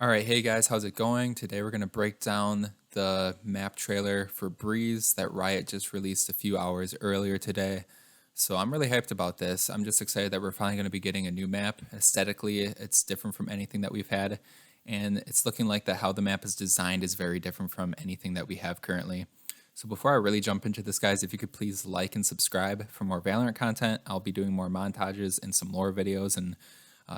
All right, hey guys, how's it going? Today we're going to break down the map trailer for Breeze that Riot just released a few hours earlier today. So I'm really hyped about this. I'm just excited that we're finally going to be getting a new map. Aesthetically, it's different from anything that we've had, and it's looking like that how the map is designed is very different from anything that we have currently. So before I really jump into this, guys, if you could please like and subscribe for more Valorant content. I'll be doing more montages and some lore videos and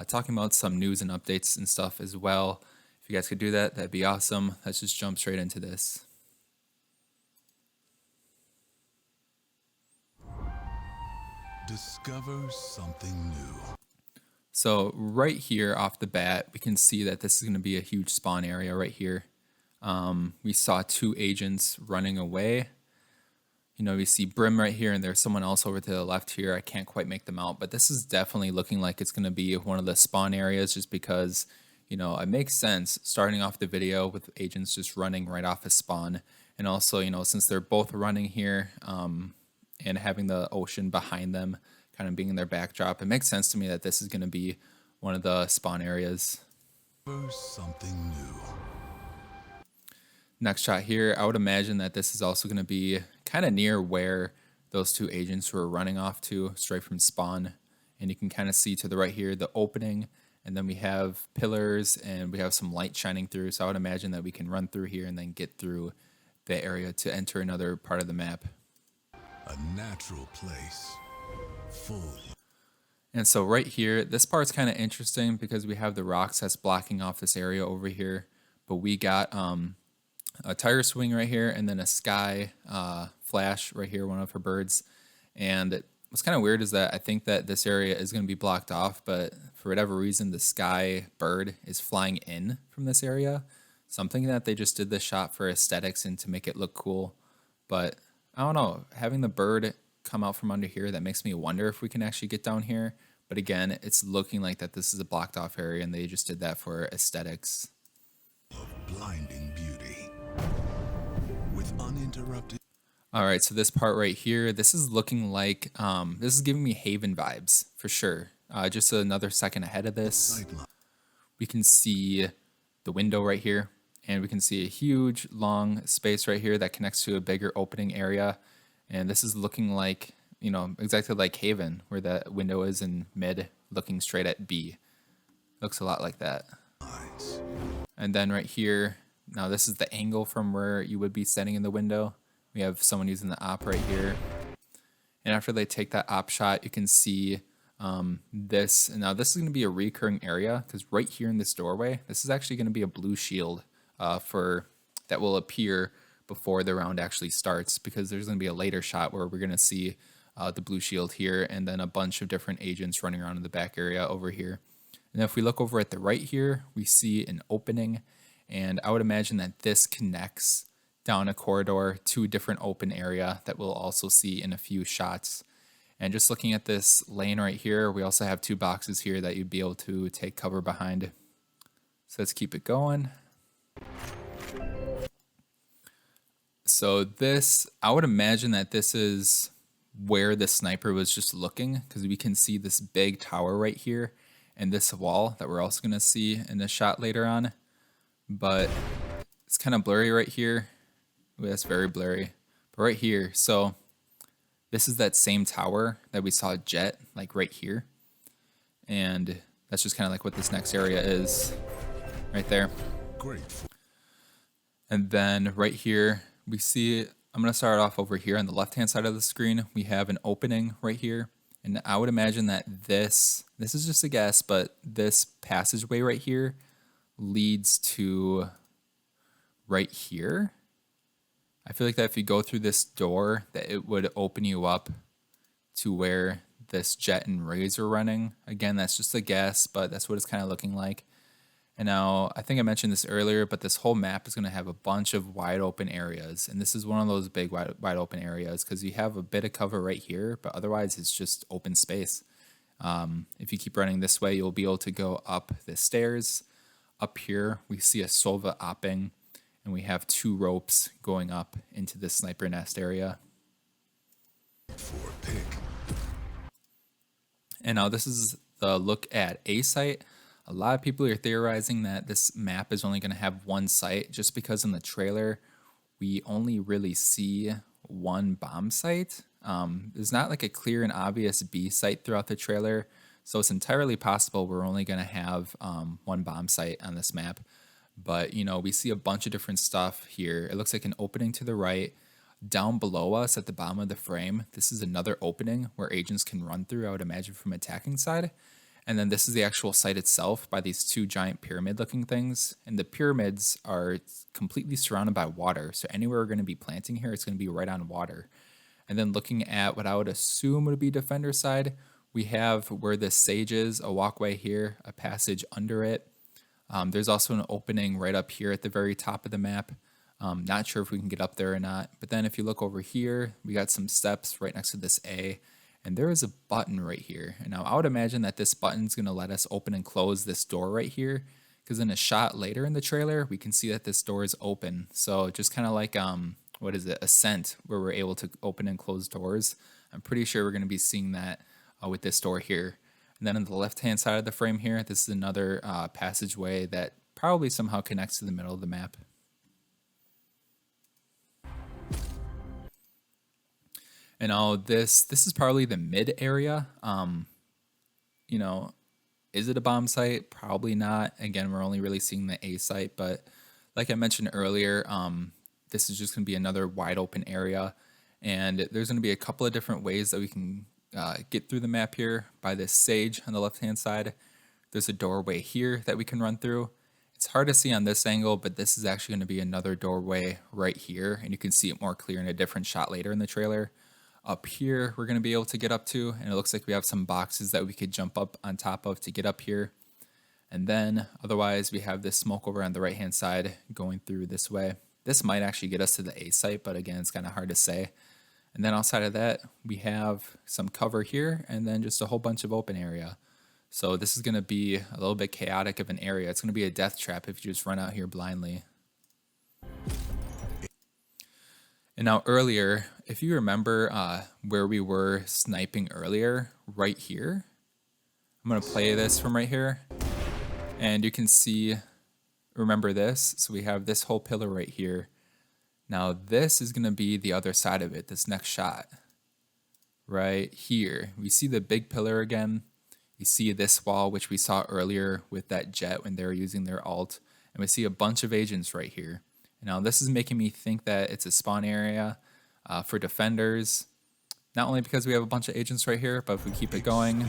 talking about some news and updates and stuff as well. If you guys could do that, that'd be awesome. Let's just jump straight into this. Discover something new. So right here off the bat, we can see that this is going to be a huge spawn area right here. We saw two agents running away. You know, we see Brim right here, and there's someone else over to the left here. I can't quite make them out, but this is definitely looking like it's going to be one of the spawn areas just because, you know, it makes sense starting off the video with agents just running right off a spawn. And also, you know, since they're both running here and having the ocean behind them kind of being in their backdrop, it makes sense to me that this is going to be one of the spawn areas. Discover something new. Next shot here, I would imagine that this is also going to be kind of near where those two agents were running off to, straight from spawn. And you can kind of see to the right here the opening, and then we have pillars and we have some light shining through. So I would imagine that we can run through here and then get through the area to enter another part of the map. A natural place. Full. And so right here, this part's kind of interesting because we have the rocks that's blocking off this area over here, but we got a tire swing right here, and then a sky flash right here, one of her birds. And what's kind of weird is that I think that this area is going to be blocked off, but for whatever reason, the sky bird is flying in from this area. So I'm thinking that they just did this shot for aesthetics and to make it look cool. But I don't know, having the bird come out from under here, that makes me wonder if we can actually get down here. But again, it's looking like that this is a blocked off area and they just did that for aesthetics. Of blinding beauty. With uninterrupted. All right, so this part right here, this is looking like, this is giving me Haven vibes for sure. Just another second ahead of this, Sightline. we can see the window right here, and we can see a huge long space right here that connects to a bigger opening area. And this is looking like, you know, exactly like Haven, where that window is in mid, looking straight at B. Looks a lot like that. Eyes. And then right here, now this is the angle from where you would be standing in the window. We have someone using the op right here. And after they take that op shot, you can see this. And now this is going to be a recurring area because right here in this doorway, this is actually going to be a blue shield for that will appear before the round actually starts, because there's going to be a later shot where we're going to see the blue shield here and then a bunch of different agents running around in the back area over here. And if we look over at the right here, we see an opening, and I would imagine that this connects down a corridor to a different open area that we'll also see in a few shots. And just looking at this lane right here, we also have two boxes here that you'd be able to take cover behind. So let's keep it going. So this, I would imagine that this is where the sniper was just looking, because we can see this big tower right here and this wall that we're also going to see in the shot later on. But it's kind of blurry right here. Ooh, that's very blurry. But right here, so this is that same tower that we saw Jet, like right here. And that's just kind of like what this next area is right there. Grateful. And then right here, we see, I'm going to start off over here on the left-hand side of the screen. We have an opening right here. And I would imagine that this is just a guess, but this passageway right here leads to right here. I feel like that if you go through this door, that it would open you up to where this Jet and Raze are running. Again, that's just a guess, but that's what it's kind of looking like. And now, I think I mentioned this earlier, but this whole map is going to have a bunch of wide open areas. And this is one of those big wide open areas because you have a bit of cover right here, but otherwise it's just open space. If you keep running this way, you'll be able to go up the stairs. Up here, we see a Sova opping, and we have two ropes going up into the sniper nest area. For a pick. And now this is the look at A site. A lot of people are theorizing that this map is only going to have one site just because in the trailer we only really see one bomb site. There's not like a clear and obvious B site throughout the trailer, so it's entirely possible we're only going to have one bomb site on this map. But you know, we see a bunch of different stuff here. It looks like an opening to the right. Down below us at the bottom of the frame, this is another opening where agents can run through, I would imagine, from attacking side. And then this is the actual site itself by these two giant pyramid looking things. And the pyramids are completely surrounded by water. So anywhere we're going to be planting here, it's going to be right on water. And then looking at what I would assume would be defender side, we have where the sage is, a walkway here, a passage under it. There's also an opening right up here at the very top of the map. Not sure if we can get up there or not. But then if you look over here, we got some steps right next to this A. And there is a button right here. And now I would imagine that this button is going to let us open and close this door right here. Because in a shot later in the trailer, we can see that this door is open. So just kind of like, what is it, Ascent, where we're able to open and close doors. I'm pretty sure we're going to be seeing that with this door here. And then on the left-hand side of the frame here, this is another passageway that probably somehow connects to the middle of the map. And now this is probably the mid area. You know, is it a bomb site? Probably not. Again, we're only really seeing the A site, but like I mentioned earlier, this is just going to be another wide open area. And there's going to be a couple of different ways that we can get through the map here. By this sage on the left-hand side, there's a doorway here that we can run through. It's hard to see on this angle, but this is actually going to be another doorway right here, and you can see it more clear in a different shot later in the trailer. Up here, we're going to be able to get up to, and it looks like we have some boxes that we could jump up on top of to get up here. And then otherwise, we have this smoke over on the right-hand side going through this way. This might actually get us to the A site, but again, it's kind of hard to say. And then outside of that, we have some cover here and then just a whole bunch of open area. So this is going to be a little bit chaotic of an area. It's going to be a death trap if you just run out here blindly. And now earlier, if you remember where we were sniping earlier, right here, I'm going to play this from right here. And you can see, remember this? So we have this whole pillar right here. Now this is going to be the other side of it, this next shot. Right here. We see the big pillar again. You see this wall, which we saw earlier with that jet when they were using their ult. And we see a bunch of agents right here. Now this is making me think that it's a spawn area for defenders. Not only because we have a bunch of agents right here, but if we keep it going.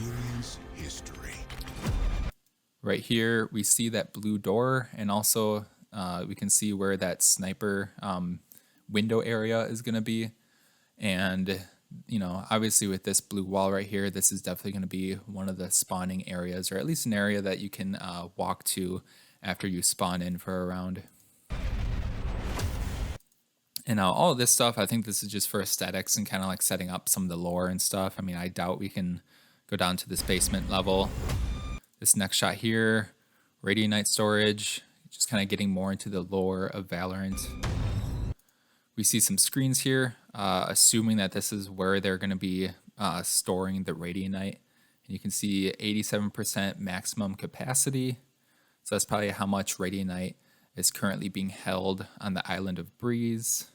Right here, we see that blue door, and also we can see where that sniper window area is going to be. And, you know, obviously with this blue wall right here, this is definitely going to be one of the spawning areas, or at least an area that you can walk to after you spawn in for a round. And now all of this stuff, I think this is just for aesthetics and kind of like setting up some of the lore and stuff. I mean, I doubt we can go down to this basement level. This next shot here, Radiant storage, just kind of getting more into the lore of Valorant. We see some screens here, assuming that this is where they're going to be storing the Radiant. And you can see 87% maximum capacity. So that's probably how much Radiant is currently being held on the island of Breeze.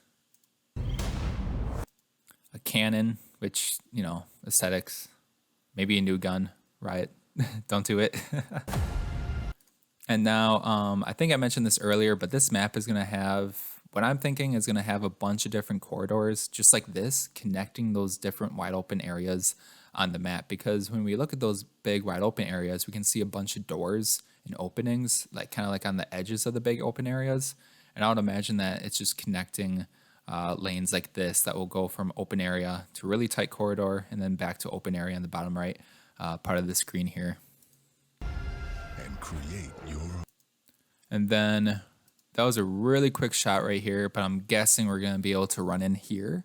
A cannon, which, you know, aesthetics. Maybe a new gun, right? Don't do it. And now, I think I mentioned this earlier, but this map is going to have, what I'm thinking is going to have a bunch of different corridors, just like this, connecting those different wide open areas on the map. Because when we look at those big wide open areas, we can see a bunch of doors and openings, like kind of like on the edges of the big open areas. And I would imagine that it's just connecting lanes like this that will go from open area to really tight corridor and then back to open area on the bottom right part of the screen here. And create your. And then that was a really quick shot right here, but I'm guessing we're going to be able to run in here.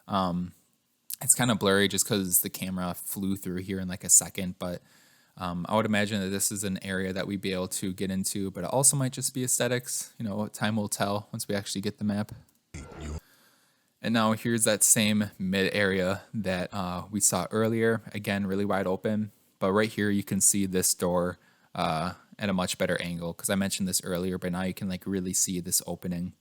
It's kind of blurry just because the camera flew through here in like a second, but I would imagine that this is an area that we'd be able to get into, but it also might just be aesthetics. You know, time will tell once we actually get the map. And now here's that same mid area that we saw earlier. Again, really wide open. But right here you can see this door. And at a much better angle because I mentioned this earlier, but now you can like really see this opening.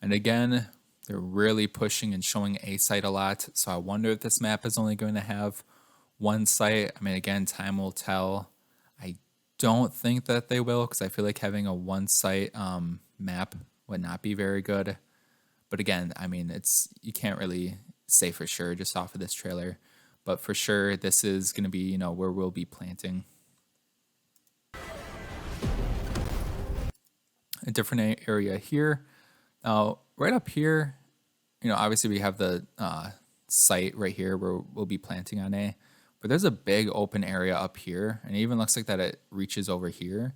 And again, they're really pushing and showing A site a lot. So I wonder if this map is only going to have one site. I mean, again, time will tell. I don't think that they will because I feel like having a one site map would not be very good. But again, I mean, you can't really say for sure just off of this trailer. But for sure, this is going to be, where we'll be planting. A different area here. Now, right up here, obviously we have the site right here where we'll be planting on A. But there's a big open area up here, and it even looks like that it reaches over here.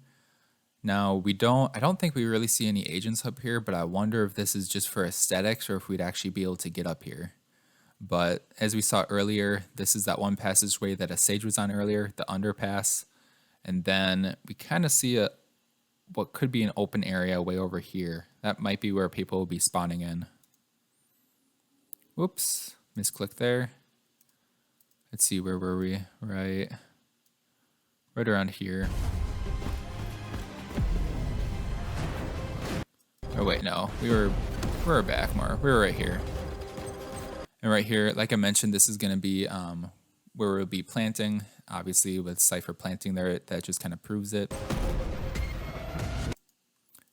Now, I don't think we really see any agents up here, but I wonder if this is just for aesthetics or if we'd actually be able to get up here. But as we saw earlier, this is that one passageway that a Sage was on earlier, the underpass. And then we kind of see what could be an open area way over here. That might be where people will be spawning in. Whoops, misclick there. Let's see, where were we? Right around here. Oh wait, no, we were back more. We were right here. And right here, like I mentioned, this is going to be where we'll be planting. Obviously, with Cypher planting there, that just kind of proves it.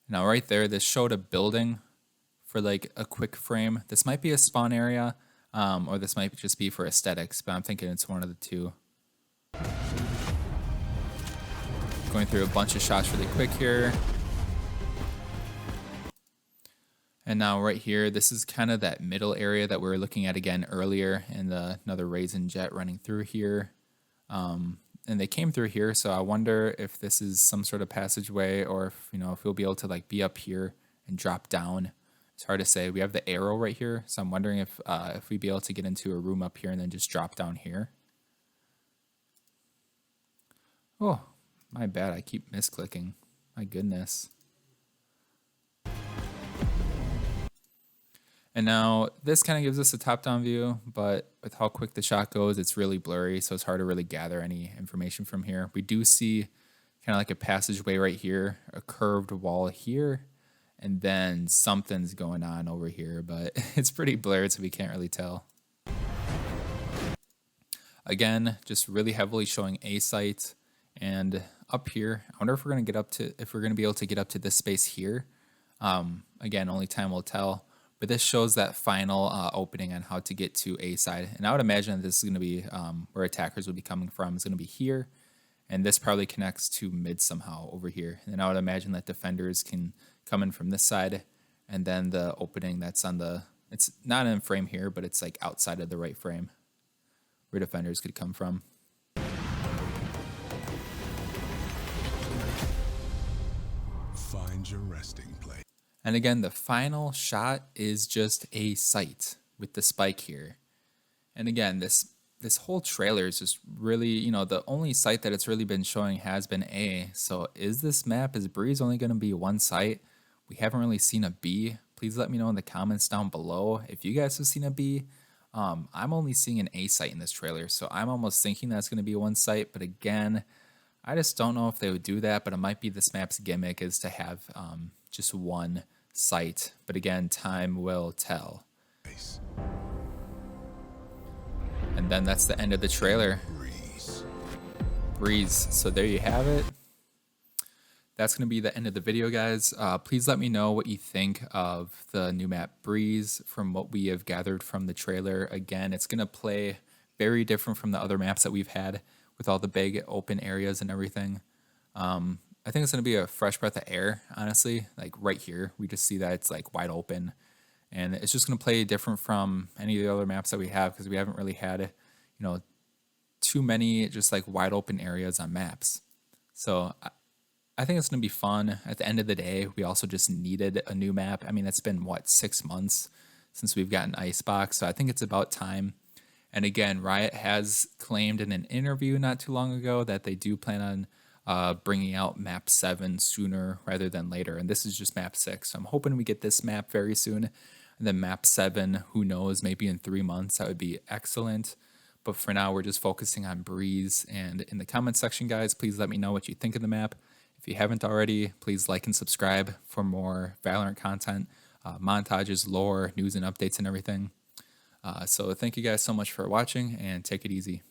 Now, right there, this showed a building for like a quick frame. This might be a spawn area, or this might just be for aesthetics, but I'm thinking it's one of the two. Going through a bunch of shots really quick here. And now right here, this is kind of that middle area that we were looking at again earlier, and another Raisin jet running through here. And they came through here, so I wonder if this is some sort of passageway, or if we'll be able to like be up here and drop down. It's hard to say. We have the arrow right here, so I'm wondering if we'd be able to get into a room up here and then just drop down here. Oh, my bad. I keep misclicking. My goodness. And now this kind of gives us a top-down view, but with how quick the shot goes, it's really blurry, so it's hard to really gather any information from here. We do see kind of like a passageway right here, a curved wall here, and then something's going on over here, but it's pretty blurred, so we can't really tell. Again, just really heavily showing A site, and up here, I wonder if we're going to be able to get up to this space here. Again, only time will tell. But this shows that final opening on how to get to A side. And I would imagine that this is going to be where attackers will be coming from. It's going to be here. And this probably connects to mid somehow over here. And I would imagine that defenders can come in from this side. And then the opening that's it's not in frame here, but it's like outside of the right frame where defenders could come from. Find your resting place. And again, the final shot is just a site with the spike here. And again, this whole trailer is just really, the only site that it's really been showing has been A. So is Breeze only going to be one site? We haven't really seen a B. Please let me know in the comments down below if you guys have seen a B. I'm only seeing an A site in this trailer, so I'm almost thinking that's going to be one site. But again, I just don't know if they would do that, but it might be this map's gimmick is to have just one site. But again, time will tell. And then that's the end of the trailer. Breeze. So there you have it. That's going to be the end of the video, guys. Please let me know what you think of the new map Breeze from what we have gathered from the trailer. Again, it's going to play very different from the other maps that we've had with all the big open areas and everything. I think it's going to be a fresh breath of air, honestly. Like right here, we just see that it's like wide open. And it's just going to play different from any of the other maps that we have because we haven't really had, too many just like wide open areas on maps. So I think it's going to be fun. At the end of the day, we also just needed a new map. I mean, it's been, 6 months since we've gotten Icebox, so I think it's about time. And again, Riot has claimed in an interview not too long ago that they do plan on bringing out map 7 sooner rather than later. And this is just map 6. So I'm hoping we get this map very soon. And then map 7, who knows, maybe in 3 months. That would be excellent. But for now, we're just focusing on Breeze. And in the comment section, guys, please let me know what you think of the map. If you haven't already, please like and subscribe for more Valorant content, montages, lore, news, and updates, and everything. So thank you guys so much for watching, and take it easy.